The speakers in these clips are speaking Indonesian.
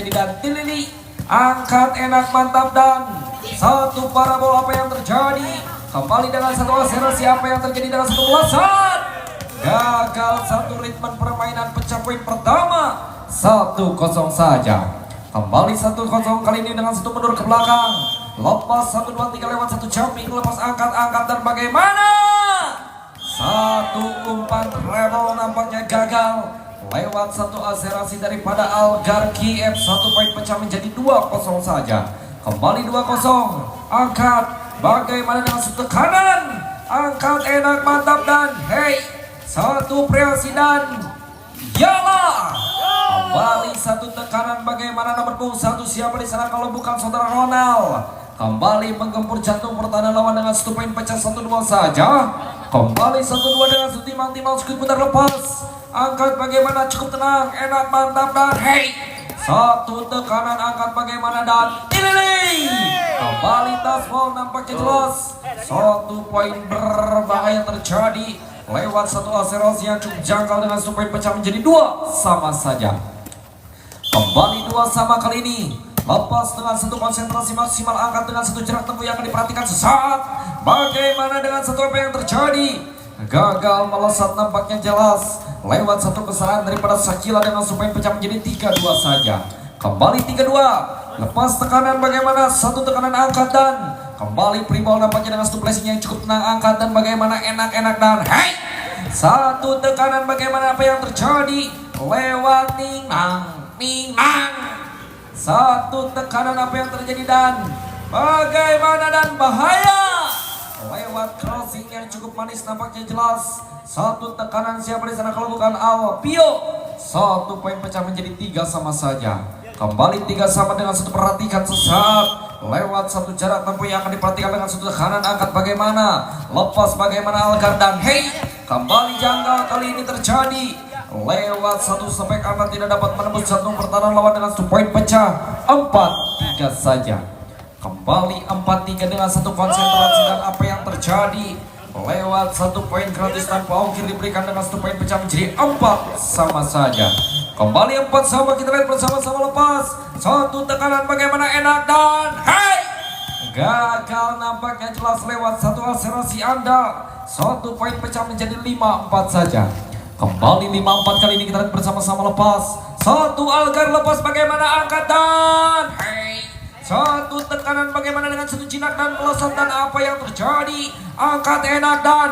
dan Tilili angkat enak mantap dan satu parabol. Apa yang terjadi kembali dengan satu akselerasi? Apa yang terjadi dengan satu belasan? Gagal satu ritme permainan, pecah poin pertama 1-0 saja. Kembali 1-0 kali ini dengan satu mundur ke belakang. Lepas 1, 2, 3 lewat satu jumping, lepas angkat dan bagaimana? Satu umpan treble nampaknya gagal. Lewat satu akselerasi daripada Algar Kiev, satu poin pecah menjadi 2-0 saja. Kembali 2-0. Angkat bagaimana dengan satu tekanan? Angkat enak mantap dan satu kreasi dan Yala. Kembali satu tekanan bagaimana nomor punggung 1 siapa di sana kalau bukan saudara Ronald. Kembali menggempur jantung pertahanan lawan dengan satu poin pecah 1-2 saja. Kembali 1-2 dengan satu timang skut putar lepas. Angkat bagaimana cukup tenang, enak mantap dan satu tekanan angkat bagaimana dan ini kembali tasbol nampaknya jelas. Satu poin berbahaya terjadi lewat satu akselerasi yang cukup jangkau dengan satu poin pecah menjadi 2 sama saja. Kembali 2 sama kali ini. Lepas dengan satu konsentrasi maksimal, angkat dengan satu jarak tempuh yang akan diperhatikan sesaat. Bagaimana dengan satu apa yang terjadi? Gagal melesat nampaknya jelas. Lewat satu kesalahan daripada Sakila dengan supaya pecah menjadi 3-2 saja. Kembali 3-2. Lepas tekanan bagaimana? Satu tekanan angkat dan kembali Pribol nampaknya dengan satu placing yang cukup tenang, angkat dan bagaimana enak dan satu tekanan bagaimana apa yang terjadi? Lewat Ninang. Satu tekanan apa yang terjadi dan bagaimana dan bahaya? Lewat crossing yang cukup manis nampaknya jelas. Satu tekanan siapa di sana kalau bukan Alpio. Satu poin pecah menjadi 3 sama saja. Kembali 3 sama dengan satu perhatikan sesaat. Lewat satu jarak tempuh yang akan diperhatikan dengan satu tekanan angkat bagaimana? Lepas bagaimana Algar dan kembali janggal kali ini terjadi. Lewat satu spek Anda tidak dapat menembus jantung pertahanan lawan dengan satu poin pecah 4-3 saja. Kembali 4-3 dengan satu konsentrasi dan apa yang terjadi? Lewat satu poin gratis tanpa ongkir diberikan dengan satu poin pecah menjadi 4 sama saja. Kembali 4 sama, kita lihat bersama-sama lepas. Satu tekanan bagaimana enak dan gagal nampaknya jelas lewat satu akselerasi Anda. Satu poin pecah menjadi 5-4 saja. Kembali 5-4 kali ini kita lihat bersama-sama lepas. Satu Algar lepas bagaimana angkat dan satu tekanan bagaimana dengan satu jinak dan pelesat dan apa yang terjadi? Angkat enak dan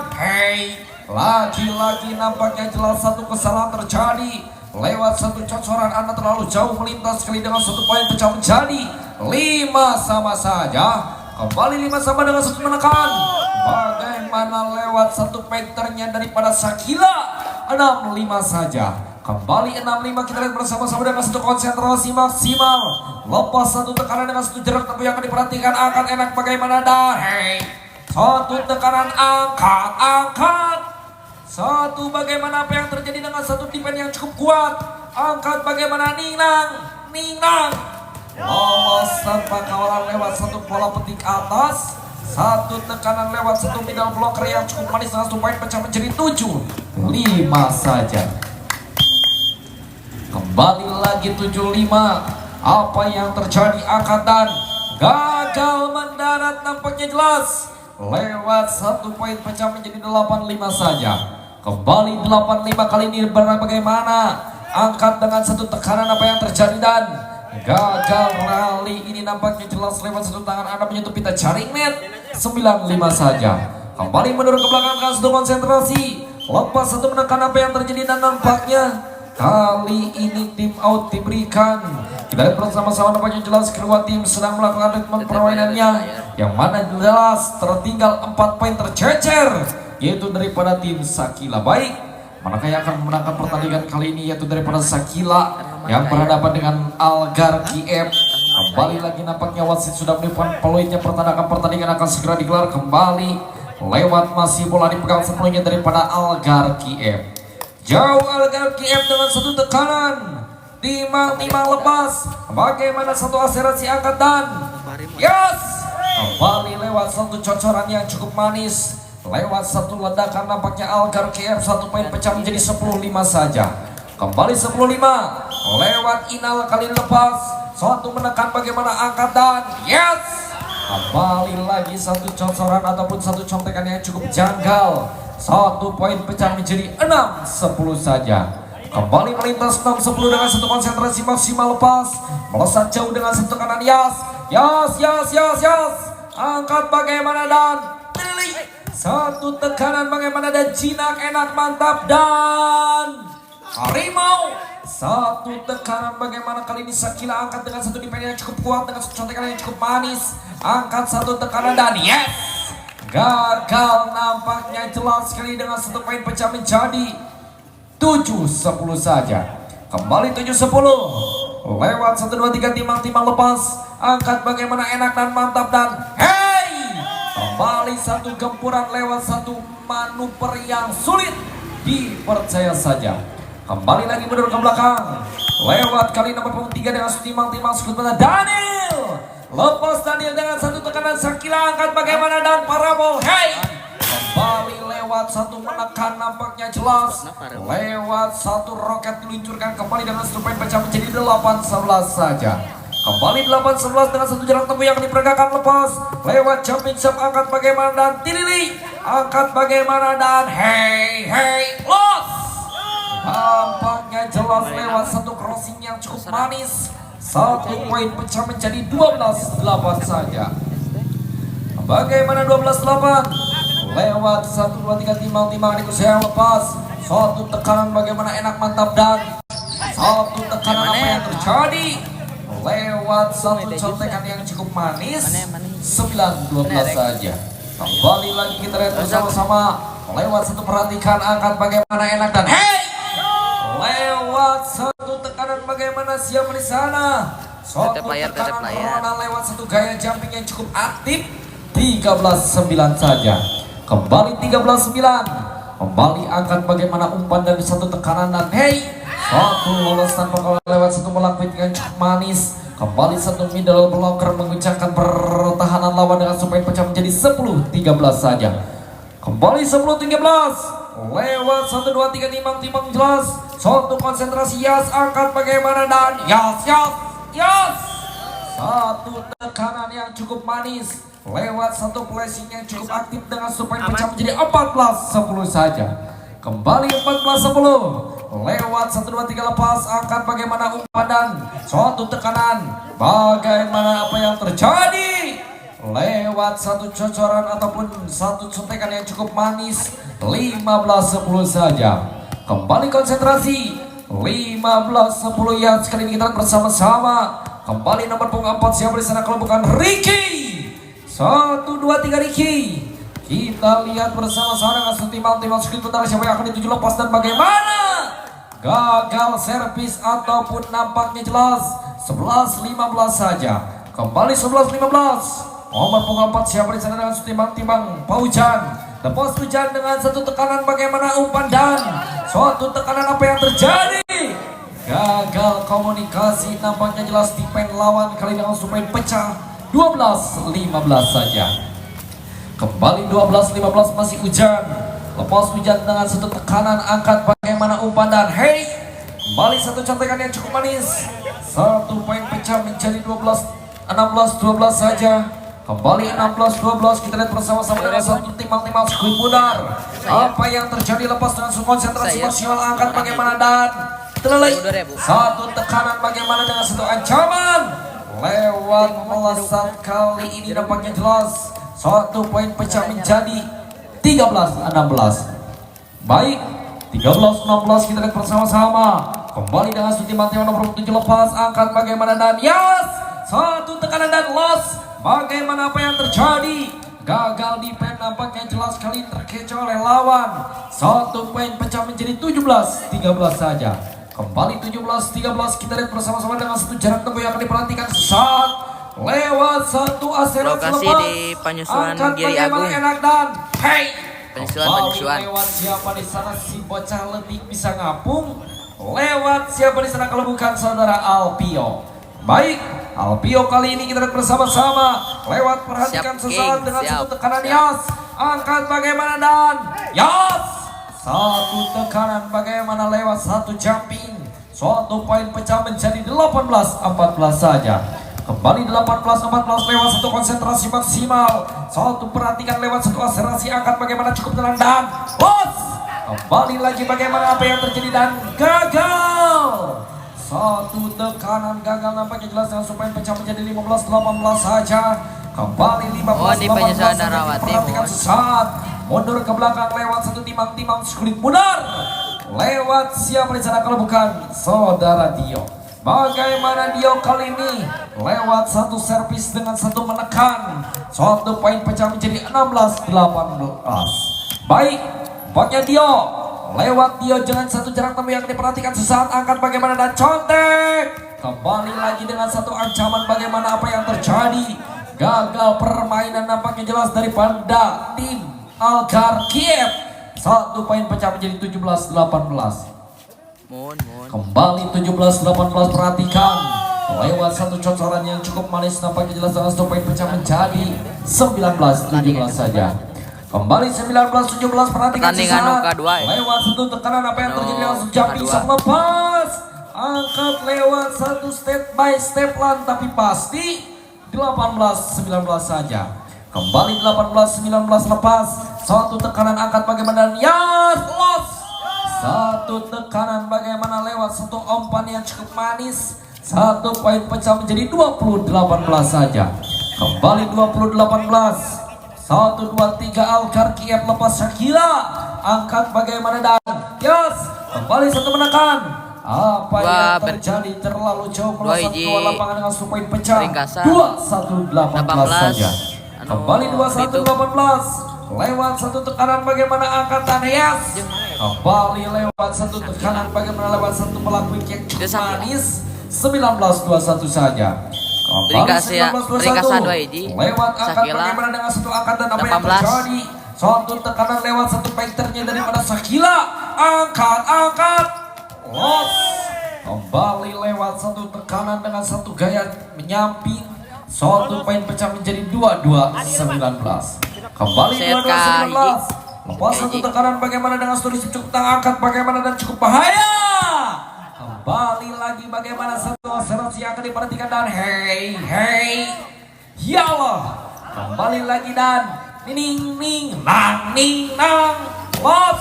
lagi-lagi nampaknya jelas satu kesalahan terjadi. Lewat satu cocoran Anda terlalu jauh melintas sekali dengan satu poin pecah menjadi 5 sama saja. Kembali 5 sama dengan satu menekan. Bagaimana lewat satu patternnya daripada Sakila 6-5 saja. Kembali 6-5 kita lihat bersama-sama dengan satu konsentrasi maksimal. Lepas satu tekanan dengan satu jarak tempuh yang akan diperhatikan. Angkat enak bagaimana dan satu tekanan angkat. Satu bagaimana apa yang terjadi dengan satu defense yang cukup kuat. Angkat bagaimana Ninang. Lolos tanpa kawalan lewat satu bola petik atas. Satu tekanan lewat satu middle blocker yang cukup manis dengan satu poin pecah menjadi 7-5 saja. Kembali lagi 7-5. Apa yang terjadi? Angkatan gagal mendarat nampaknya jelas. Lewat satu poin pecah menjadi 8-5 saja. Kembali 8-5 kali ini bagaimana? Angkat dengan satu tekanan apa yang terjadi dan gagal rally ini nampaknya jelas lewat satu tangan Anda menyentuh pita jaring net. 9-5 saja. Kembali menurun ke belakang dengan satu konsentrasi. Lepas satu menekan apa yang terjadi dan nampaknya kali ini tim out diberikan. Kita lihat bersama-sama nampaknya jelas kedua tim sedang melakukan ritme permainannya. Yang mana jelas tertinggal 4 poin tercecer. Yaitu daripada tim Sakila. Baik, manakah yang akan memenangkan pertandingan kali ini? Yaitu daripada Sakila yang berhadapan dengan Algar Kiev. Kembali lagi nampaknya wasit sudah meniupkan peluitnya, pertandingan akan segera digelar kembali. Lewat masih bola dipegang sepenuhnya daripada Algar Kiev. Jauh Algar Kiev dengan satu tekanan. Timang lepas. Bagaimana satu akselerasi angkat dan kembali lewat satu cocoran yang cukup manis. Lewat satu ledakan nampaknya Algar Kiev satu poin pecah menjadi 10-5 saja. Kembali 10-5. lewat Inal kali lepas, satu menekan bagaimana angkat dan yes, kembali lagi satu cocoran ataupun satu contekan yang cukup janggal. 1 poin pecah menjadi 6-10 saja. Kembali melintas 6-10 dengan satu konsentrasi maksimal lepas, melesat jauh dengan satu tekanan yes, angkat bagaimana dan pilih satu tekanan bagaimana dan jinak enak mantap dan Harimau. Satu tekanan bagaimana kali ini Shakila angkat dengan satu defense yang cukup kuat dengan satu contekan yang cukup manis. Angkat satu tekanan dan yes, gagal nampaknya jelas sekali dengan satu poin pecah menjadi 7-10 saja. Kembali 7-10 lewat 1-2-3 timang-timang lepas, angkat bagaimana enak dan mantap dan hey, kembali satu gempuran lewat satu manuver yang sulit dipercaya saja. Kembali lagi mundur ke belakang lewat kali nomor 3 dengan timang-timang skuter Daniel. Lepas Daniel dengan satu tekanan Shakila angkat bagaimana dan parabol hey, kembali lewat satu menekan nampaknya jelas, lewat satu roket diluncurkan kembali dengan satu poin pecah menjadi 8-11 saja. Kembali 8-11 dengan satu jarak tempuh yang diperagakan lepas, lewat jumping shot angkat bagaimana dan Tilili angkat bagaimana dan hey loss. Nampaknya jelas lewat satu crossing yang cukup manis, satu poin pecah menjadi 12-8 saja. Bagaimana 12-8 lewat 1-2-3 timang-timang di kursi yang lepas, satu tekanan bagaimana enak mantap dan satu tekanan apa yang terjadi lewat satu contekan yang cukup manis 9-12 saja. Kembali lagi kita lihat bersama-sama lewat satu perhatikan angkat bagaimana enak dan hey, lewat satu tekanan bagaimana siapa di sana, satu tekanan corona lewat satu gaya jumping yang cukup aktif 13-9 saja. Kembali 13-9, kembali angkat bagaimana umpan dari satu tekanan dan hey, satu lolos tanpa lewat satu melangkah yang cukup manis. Kembali satu middle blocker menguncangkan pertahanan lawan dengan supaya pecah menjadi 10-13 saja. Kembali 10-13 lewat 1-2-3 timang-timang jelas, satu konsentrasi yes, angkat bagaimana dan yes, satu tekanan yang cukup manis lewat satu flashing yang cukup aktif dengan supaya pecah menjadi 14-10 saja. Kembali 14-10 lewat 1-2-3 lepas, angkat bagaimana umpan dan suatu tekanan bagaimana apa yang terjadi lewat satu cocoran ataupun satu suntikan yang cukup manis 15-10 saja. Kembali konsentrasi 15-10 ya, sekali ini kita bersama-sama. Kembali nomor punggung 4 siapa di sana kalau bukan Ricky. 1-2-3 Ricky. Kita lihat bersama-sama dengan setimbang-timbang sedikit bentar siapa yang akan dituju lepas dan bagaimana gagal servis ataupun nampaknya jelas 11-15 saja. Kembali 11-15 nomor punggung 4 siapa di sana dengan setimbang-timbang Paujan. Lepas hujan dengan satu tekanan bagaimana umpan dan suatu tekanan apa yang terjadi, gagal komunikasi nampaknya jelas di pen lawan kali dengan supaya pecah 12-15 saja. Kembali 12-15 masih hujan. Lepas hujan dengan satu tekanan angkat bagaimana umpan dan hey, kembali satu contekan yang cukup manis, satu poin pecah menjadi 16-12 saja. Kembali 16-12 kita lihat bersama-sama dengan satu timang-timang skuit pudar. Apa yang terjadi lepas dengan konsentrasi maksimal angkat bagaimana dan terlelai satu tekanan bagaimana dengan satu ancaman lewat melesat kali ini nampaknya jelas satu poin pecah menjadi 13-16. Baik 13-16 kita lihat bersama-sama. Kembali dengan satu timang-timang nomor 7 lepas angkat bagaimana dan yes, satu tekanan dan loss. Bagaimana apa yang terjadi? Gagal di pen nampaknya jelas kali terkecoh oleh lawan. Satu poin pecah menjadi 17-13 saja. Kembali 17-13 kita lihat bersama-sama dengan satu jarak tempuh yang akan diperhatikan saat lewat satu akselerasi lepas. Lokasi di Penyusuan Giri Agung. Enak dan hey, Penyusuan. Lewat siapa di sana si bocah letik bisa ngapung. Lewat siapa di sana kalau bukan saudara Alpio. Baik, Alpio kali ini kita lihat bersama-sama lewat perhatikan sesaat dengan satu tekanan yas, angkat bagaimana dan yas, satu tekanan bagaimana lewat satu jumping, Suatu poin pecah menjadi 18-14 saja. Kembali 18-14 lewat satu konsentrasi maksimal. Suatu perhatikan lewat satu akselerasi angkat bagaimana cukup tenang dan los. Kembali lagi bagaimana apa yang terjadi dan gagal. Satu tekanan gagal nampaknya jelas dengan supaya pecah menjadi 15-18 saja. Kembali 15-18 saja. Perhatikan sesaat. Mundur ke belakang lewat satu timang-timang sulit mundur. Lewat siapa di sana kalau bukan saudara Dio. Bagaimana Dio kali ini lewat satu servis dengan satu menekan. Suatu poin pecah menjadi 16-18. Baik, bagian Dio. Lewat Dio dengan satu jarak tempuh yang diperhatikan sesaat angkat bagaimana dan contek. Kembali lagi dengan satu ancaman bagaimana apa yang terjadi. Gagal permainan nampaknya jelas daripada tim Alkar Kiev. Satu poin pecah menjadi 17-18. Kembali 17-18 perhatikan. Lewat satu cocoran yang cukup manis nampaknya jelas dengan satu poin pecah menjadi 19-17 saja. Kembali 19-17 perhatikan sesaat. Lewat satu tekanan apa yang terjadi langsung jam bisa lepas. Angkat lewat satu step by step lan tapi pasti 18-19 saja. Kembali 18-19 lepas. Satu tekanan angkat bagaimana ya los. Satu tekanan bagaimana lewat satu umpan yang cukup manis. Satu poin pecah menjadi 20-18 saja. Kembali 20-18. 1, 2, 3 Alkar Kiev lepas Shakila. Angkat bagaimana dan yes. Kembali satu menekan. Apa yang terjadi terlalu jauh melesat keluar lapangan dengan satu poin pecah 21-18 saja. Kembali 21-18. Lewat satu tekanan bagaimana angkatan yes. Kembali lewat satu tekanan bagaimana lewat satu pelaku yang cukup manis 19-21 saja. Kembali 19-21 lewat angkat bagaimana dengan satu angkatan apa yang terjadi. Suatu tekanan lewat satu fighternya daripada Shakila. Angkat los. Kembali lewat satu tekanan dengan satu gaya menyamping. Suatu poin pecah menjadi 22-19. Kembali 22-19. Lepas satu tekanan bagaimana dengan studi cukup angkat bagaimana dan cukup bahaya. Kembali lagi bagaimana satu akselerasi yang akan diperhatikan dan hey ya Allah. Kembali lagi dan ning nang los.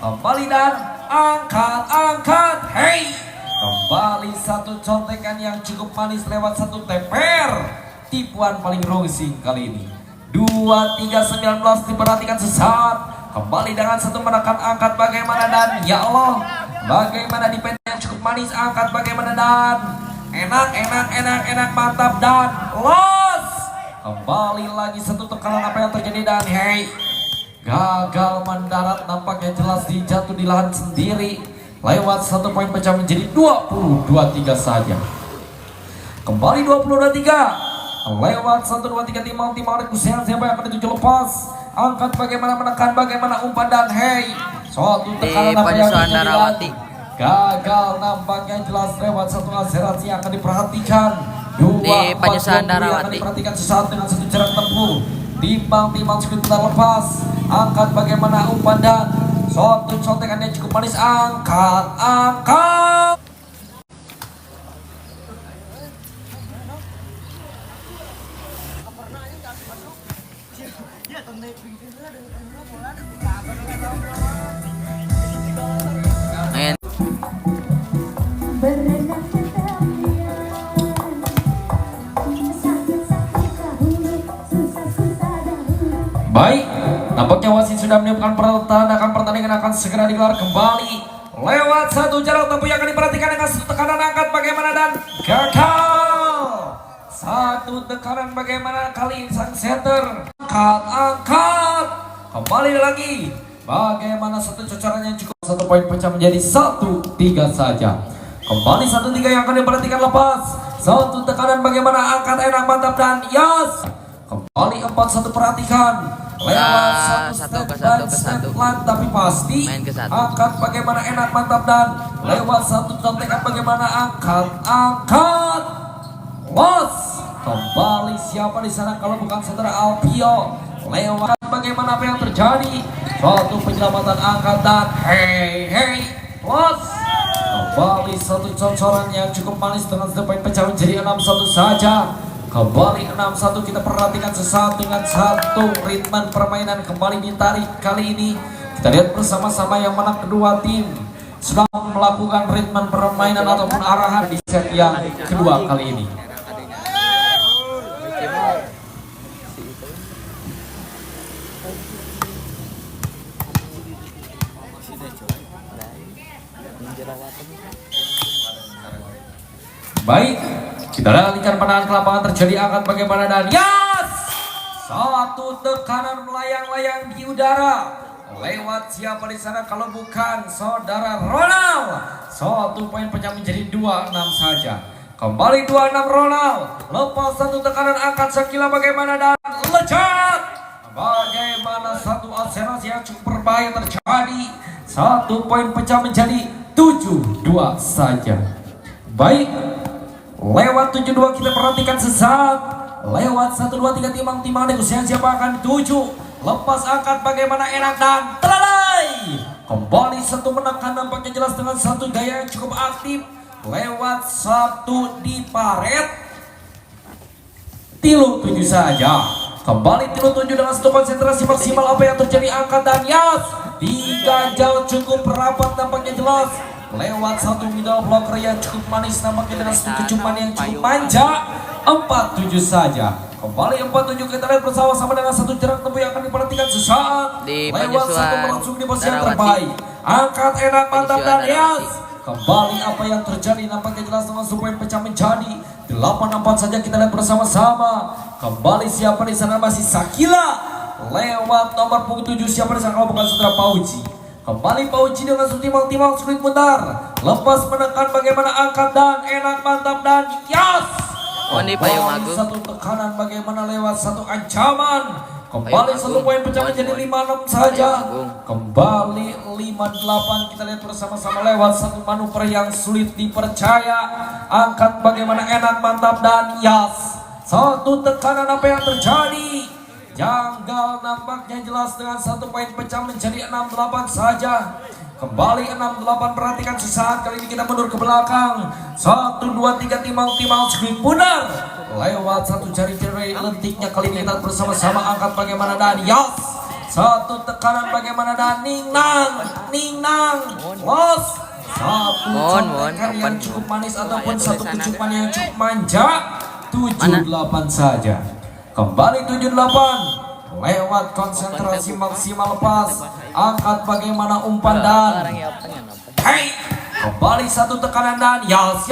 Kembali dan angkat hey. Kembali satu contekan yang cukup manis lewat satu teper. Tipuan paling rosing kali ini 23-19 diperhatikan sesaat. Kembali dengan satu menekan angkat bagaimana dan ya Allah. Bagaimana di pen yang cukup manis angkat bagaimana dan enak mantap dan los. Kembali lagi satu tekanan apa yang terjadi dan hey. Gagal mendarat nampaknya jelas dijatuh di lahan sendiri. Lewat satu poin pecah menjadi 20-23 saja. Kembali 20-23. Lewat 1, 2, 3 timang rekusian siapa yang akan dituju lepas. Angkat bagaimana menekan bagaimana umpan dan hey. Suatu tekanan apa yang terjadi. Gagal nampaknya jelas lewat satu akselerasi yang akan diperhatikan. 2, 4, 20 yang akan diperhatikan sesaat dengan satu jarak tempuh. Timbang sekitar lepas. Angkat bagaimana umpan dan suatu contekan yang cukup manis. Angkat. Baik, nampaknya wasit sudah menyiapkan pertandingan akan segera digelar kembali. Lewat satu jarak tempuh yang akan diperhatikan dengan satu tekanan angkat bagaimana dan gagal. Satu tekanan bagaimana kali ini sang center angkat. Kembali lagi. Bagaimana satu cocoran yang cukup satu poin pecah menjadi 1-3 saja. Kembali 1-3 yang akan diperhatikan lepas. Satu tekanan bagaimana angkat enak mantap dan yes. Kembali 4-1 perhatikan. Lewat satu tapi pasti angkat bagaimana enak mantap dan lewat satu contekan bagaimana angkat los. Kembali siapa di sana kalau bukan saudara Alpio. Lewat bagaimana apa yang terjadi. Suatu penyelamatan angkat dan hey los. Kembali satu cocoran yang cukup manis dengan satu poin pecah menjadi 6-1 saja. Kembali 6-1, kita perhatikan sesaat dengan satu ritme permainan kembali ditarik kali ini. Kita lihat bersama-sama yang mana kedua tim sedang melakukan ritme permainan ataupun arahan di set yang kedua kali ini. Baik, kita alihkan pandangan ke lapangan, terjadi angkat bagaimana dan yes! Satu tekanan melayang-layang di udara. Lewat siapa di sana kalau bukan saudara Ronald. Satu poin pecah menjadi 2-6 saja. Kembali 2-6 Ronald. Lepas satu tekanan angkat sekila bagaimana dan lecat. Bagaimana satu akselerasi yang cukup berbahaya terjadi. Satu poin pecah menjadi 7-2 saja. Baik, lewat 7-2 kita perhatikan sesaat. Lewat 1-2-3 timang-timang negosiasi siapa akan dituju. Lepas angkat bagaimana enak dan terlai. Kembali satu menekan nampaknya jelas dengan satu gaya yang cukup aktif. Lewat satu di paret. Tilu 7 saja. Kembali tilu 7 dengan satu konsentrasi maksimal apa yang terjadi angkat dan yas. Diganjal cukup rapat nampaknya jelas. Lewat satu middle blocker yang cukup manis nampaknya dengan satu kecupan yang cukup manja. 4-7 saja. Kembali 4-7 kita lihat bersama-sama dengan satu jarak tempuh yang akan diperhatikan sesaat. Lewat satu melangsung di posisi yang terbaik. Angkat enak mantap dan yes. Kembali apa yang terjadi nampaknya jelas dengan satu poin pecah menjadi 8-4 saja kita lihat bersama-sama. Kembali siapa di sana masih Sakila. Lewat nomor punggung 7 siapa di sana kalau bukan saudara Pauji. Kembali Pauji dengan timang-timang sulit bentar. Lepas menekan bagaimana angkat dan enak mantap dan yes. Ini Payung Agung. Satu tekanan bagaimana lewat satu ancaman. Kembali satu poin pecah menjadi 5-6 saja. Kembali 5-8 kita lihat bersama-sama lewat satu manuver yang sulit dipercaya. Angkat bagaimana enak mantap dan yes. Satu tekanan apa yang terjadi. Janggal nampaknya jelas dengan satu poin pecah menjadi 6-8 saja. Kembali 6-8 perhatikan sesaat kali ini kita mundur ke belakang. 1-2-3 timang-timang screen punar. Lewat satu jari-jari lentiknya kali ini kita bersama-sama angkat bagaimana dan yes. Satu tekanan bagaimana dan Ningnang los. Satu contekan yang cukup manis ataupun satu kecupan yang cukup manja. 7-8 saja. Kembali 7-8. Lewat konsentrasi maksimal lepas. Angkat bagaimana umpan dan hey. Kembali satu tekanan dan yes.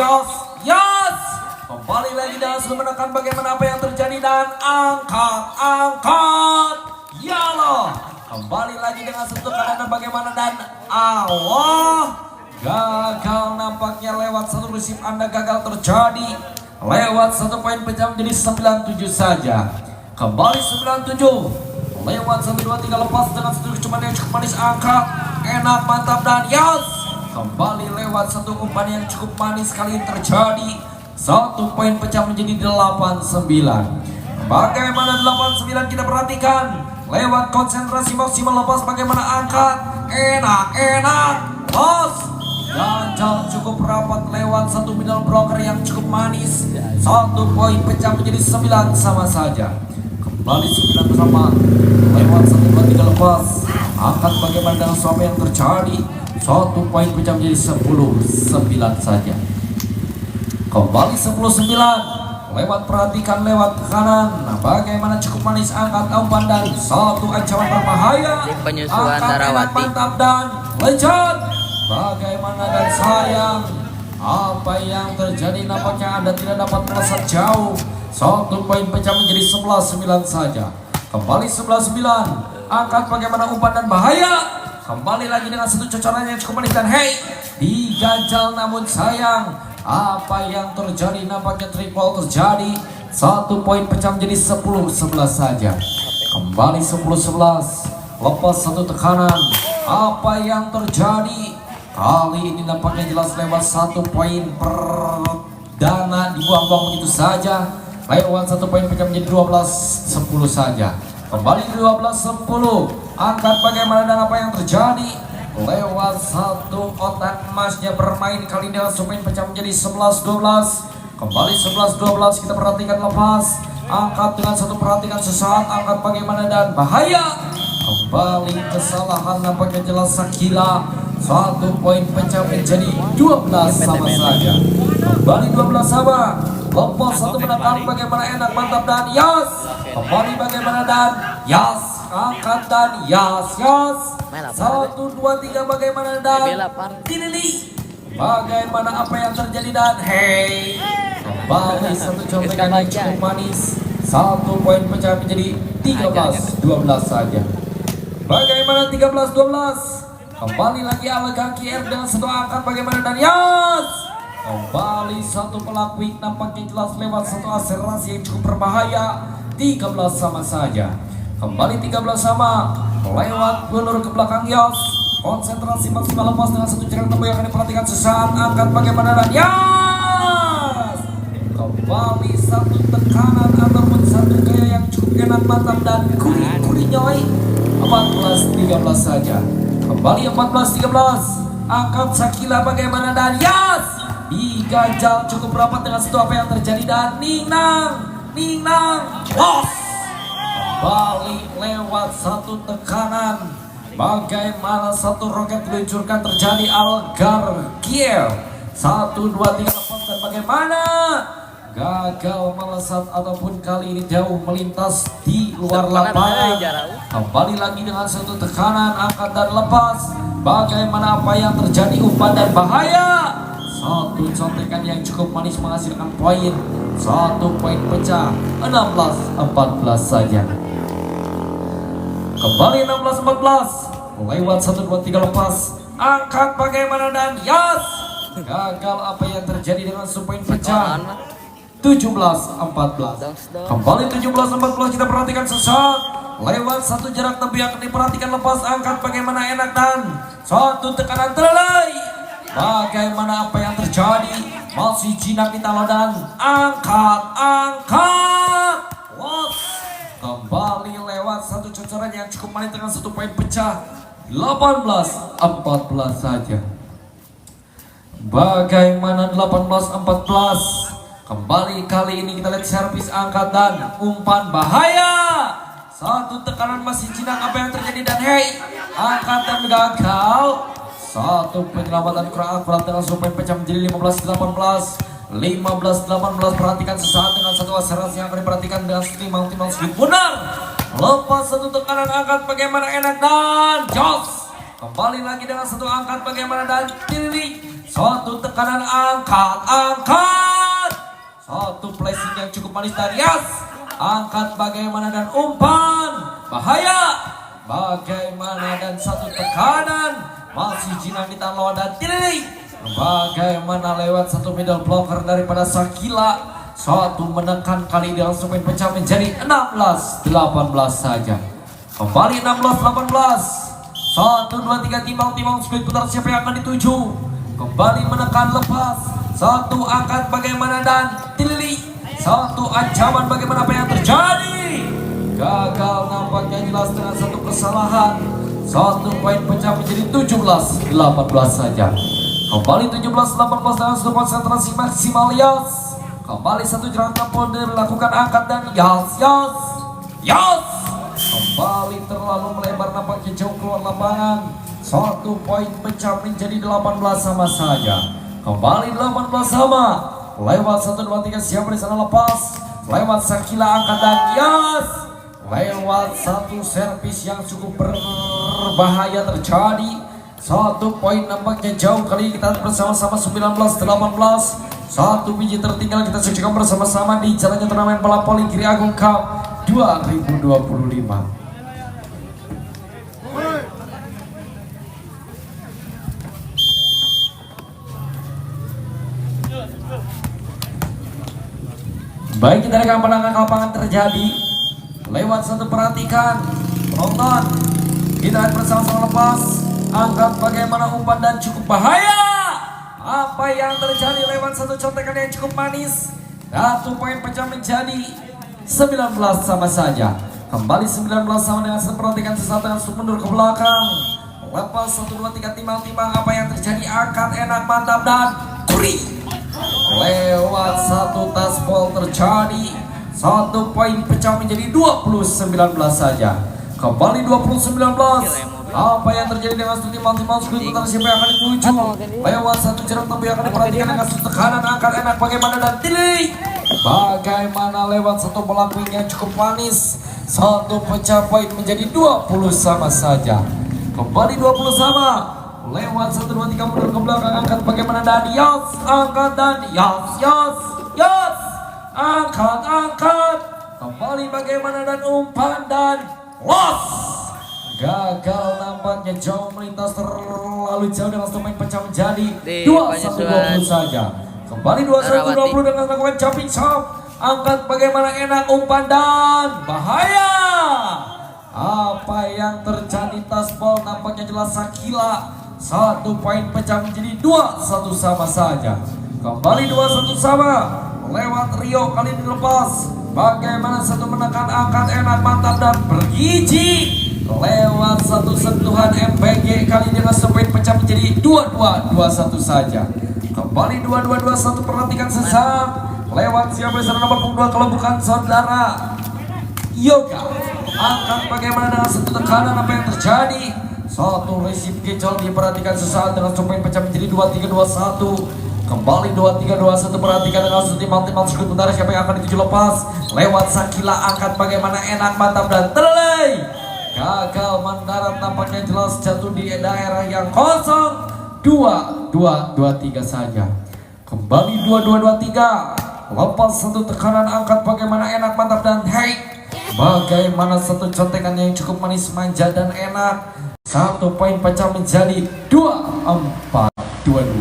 Kembali lagi dan sebelum menekan bagaimana apa yang terjadi dan angkat yalah. Kembali lagi dengan satu tekanan dan bagaimana dan Allah. Gagal nampaknya lewat satu receive Anda gagal terjadi. Lewat satu poin pecah menjadi 9-7 saja. Kembali 9-7. Lewat 1-2-3 lepas dengan satu kecuman yang cukup manis angkat. Enak mantap dan yes. Kembali lewat satu umpan yang cukup manis kali ini terjadi. Satu poin pecah menjadi 8-9. Bagaimana 8-9 kita perhatikan. Lewat konsentrasi maksimal lepas bagaimana angkat. Enak los. Ganjal cukup rapat lewat satu middle blocker yang cukup manis. Satu poin pecah menjadi 9 sama saja. Kembali 9 bersama. Lewat 1-2-3 lepas. Angkat bagaimana dengan suami yang terjadi. Satu poin pecah menjadi 10-9 saja. Kembali 10-9. Lewat perhatikan lewat kanan. Nah, bagaimana cukup manis angkat umpan dan satu ancaman berbahaya. Penyusuan angkat Darawati. mantap dan lecat. Bagaimana dan sayang. Apa yang terjadi nampaknya Anda tidak dapat melesat jauh. Satu poin pecah menjadi 11-9 saja. Kembali 11-9. Angkat bagaimana umpan dan bahaya. Kembali lagi dengan satu cocoran yang cukup manis dan hey. Diganjal namun sayang. Apa yang terjadi nampaknya triple terjadi. Satu poin pecah menjadi 10-11 saja. Kembali 10-11. Lepas satu tekanan. Apa yang terjadi. Kali ini nampaknya jelas lewat satu poin perdana dibuang-buang begitu saja. Lewat satu poin pecah menjadi 12-10 saja. Kembali 12-10. Angkat bagaimana dan apa yang terjadi. lewat satu kotak emasnya bermain kali dengan supaya pecah menjadi 11-12. Kembali 11-12 kita perhatikan lepas. Angkat dengan satu perhatikan sesaat. Angkat bagaimana dan bahaya. Kembali kesalahan nampaknya jelas Sakila. 1 poin pecah menjadi 12 sama saja. Kembali 12 sama. Lepas satu menekan bagaimana enak mantap dan Yas. Kembali bagaimana dan Yas. Angkat dan Yas. 1, 2, 3 bagaimana dan Tilili. Bagaimana apa yang terjadi dan hey. Kembali satu contekan yang cukup manis. 1 poin pecah menjadi 13-12 saja. Bagaimana 13-12. Kembali lagi Alga KR dengan satu angkat bagaimana dan Yas. Kembali satu pelaku nampaknya jelas lewat satu akselerasi yang cukup berbahaya. 13 sama saja. Kembali 13 sama. Lewat pelur ke belakang Yas. Konsentrasi maksimal lepas dengan satu jarak tempuh yang akan diperhatikan sesaat. Angkat bagaimana dan Yas. Kembali satu tekanan ataupun satu gaya yang cukup enak mantap dan kuri nyoy. 14-13 saja. Kembali 14-13. Angkat Sakila bagaimana dan Yas. Diganjal cukup rapat dengan satu apa yang terjadi dan Ningnang los. Kembali lewat satu tekanan. Bagaimana satu roket diluncurkan terjadi Algar Kiel. 1, 2, 3 lepas dan bagaimana gagal melesat ataupun kali ini jauh melintas di luar lapangan. Kembali lagi dengan satu tekanan angkat dan lepas. Bagaimana apa yang terjadi umpan dan bahaya. Satu contekan yang cukup manis menghasilkan poin. 1 poin pecah. 16-14 saja. Kembali 16-14. Lewat 1, 2, 3 lepas. Angkat bagaimana dan Yas. Gagal apa yang terjadi dengan poin pecah. 17-14. Kembali 17-14 kita perhatikan sesaat. Lewat satu jarak tempuh yang diperhatikan lepas. Angkat bagaimana enak dan satu tekanan terlai. Bagaimana apa yang terjadi. Masih jinak di talo dan angkat los. Kembali lewat satu cocoran yang cukup manis dengan 1 poin pecah. 18-14 saja. Bagaimana 18-14. Kembali kali ini kita lihat servis angkat dan umpan bahaya. Satu tekanan masih jinak apa yang terjadi dan hey. Angkat dan gagal. Satu penyelamatan kurang akurat dengan supaya pecah menjadi 15-18. 15-18 perhatikan sesaat dengan satu akselerasi yang akan diperhatikan dengan timang speed benar. Lepas satu tekanan angkat bagaimana enak dan Jos. Kembali lagi dengan satu angkat bagaimana dan Tilly. Satu tekanan angkat. Satu placing yang cukup manis dan Yas. Angkat bagaimana dan umpan bahaya. Bagaimana dan satu tekanan masih jinak di lawan dan Tilly. Bagaimana lewat satu middle blocker daripada Sakila. Satu menekan kali ini langsung main pecah menjadi 16-18 saja. Kembali 16-18. 1, 2, 3 timbang speed putar siapa yang akan dituju. Kembali menekan lepas. Satu angkat bagaimana dan Tilly. Satu ancaman bagaimana apa yang terjadi. Gagal nampaknya jelas dengan satu kesalahan. 1 poin pecah menjadi 17-18 saja. Kembali 17-18 dengan satu konsentrasi maksimal Yas. Kembali satu jarak tempuh dilakukan angkat dan Yas. Kembali terlalu melebar nampaknya jauh keluar lapangan. 1 poin pecah menjadi 18 sama saja. Kembali 18 sama. Lewat 1, 2, 3 siapa di sana lepas. Lewat Sakila angkat dan Yas. Lewat satu servis yang cukup berbahaya terjadi. 1 poin nampaknya jauh kali ini kita bersama-sama 19-18. 1 biji tertinggal kita saksikan bersama-sama di jalannya turnamen bola voli Giri Agung Cup 2025. Baik, kita rekan penanganan lapangan terjadi. Lewat satu perhatikan penonton. Kita bersama-sama lepas. Angkat bagaimana umpan dan cukup bahaya. Apa yang terjadi lewat satu contekan yang cukup manis. 1 poin pecah menjadi 19 sama saja. Kembali 19 sama dengan perhatikan sesaat dengan mundur ke belakang. Lepas 1, 2, 3 timbang-timbang apa yang terjadi, angkat enak mantap dan kuri. Lewat 1 taspol terjadi 1 poin pecah menjadi 20-19 saja. Kembali 20-19. Apa yang terjadi dengan studi timbang-timbang skuit putar siapa yang akan dituju? Lewat 1 jarak tempuh yang akan diperhatikan dengan tekanan angkat enak bagaimana dan delay. Bagaimana lewat 1 pelaku yang cukup manis. 1 pecah poin menjadi 20 sama saja. Kembali 20 sama. Lewat 1, 2, 3 mundur ke belakang angkat bagaimana dan yos. Angkat dan yos. Angkat. Kembali bagaimana dan umpan dan los. Gagal nampaknya jauh melintas terlalu jauh dengan pemain pecah menjadi 21-20 saja. Kembali 21-20 dengan melakukan jumping shot. Angkat bagaimana enak umpan dan bahaya. Apa yang terjadi taspol nampaknya jelas Sakila. 1 poin pecah menjadi 2-1 sama saja. Kembali 2-1 sama. Lewat Rio kali ini lepas. Bagaimana 1 menekan angkat enak mantap dan bergiji. Lewat 1 sentuhan MPG kali ini dengan poin pecah menjadi 2-2-2-1 saja. Kembali 2-2-2-1 perhatikan sesaat. Lewat siapa yang nomor 2 kalau bukan saudara Yoga. Angkat bagaimana dengan 1 tekanan apa yang terjadi. 1 resip kecil diperhatikan sesaat dengan poin pecah menjadi 2-3-2-1. Kembali 2-3-2-1 perhatikan dengan timbang-timbang skuit utara siapa yang akan dituju lepas. Lewat Sakila angkat bagaimana enak mantap dan terlei. Gagal mendarat nampaknya jelas jatuh di daerah yang kosong. 2-2-2-3 saja. Kembali 2-2-2-3. Lepas 1 tekanan angkat bagaimana enak mantap dan hey. Bagaimana 1 contekan yang cukup manis manja dan enak. 1 poin pecah menjadi 2-4-2-2.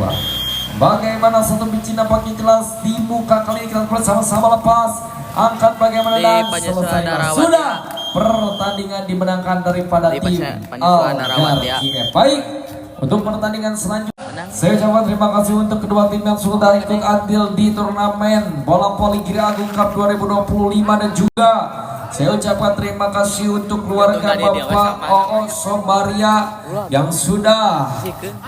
Bagaimana 1 biji nampaknya jelas di muka kali ini kita bersama-sama lepas. Angkat bagaimana dan selesai. Sudah pertandingan dimenangkan daripada tim Algar. Baik, untuk pertandingan selanjutnya saya ucapkan terima kasih untuk kedua tim yang sudah ikut andil di turnamen Bola Voli Giri Agung Cup 2025 dan juga saya ucapkan terima kasih untuk keluarga Bapak Oo Sombaria yang sudah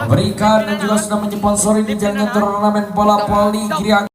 memberikan dan juga sudah menyponsori di jalannya turnamen Bola Voli Giri Agung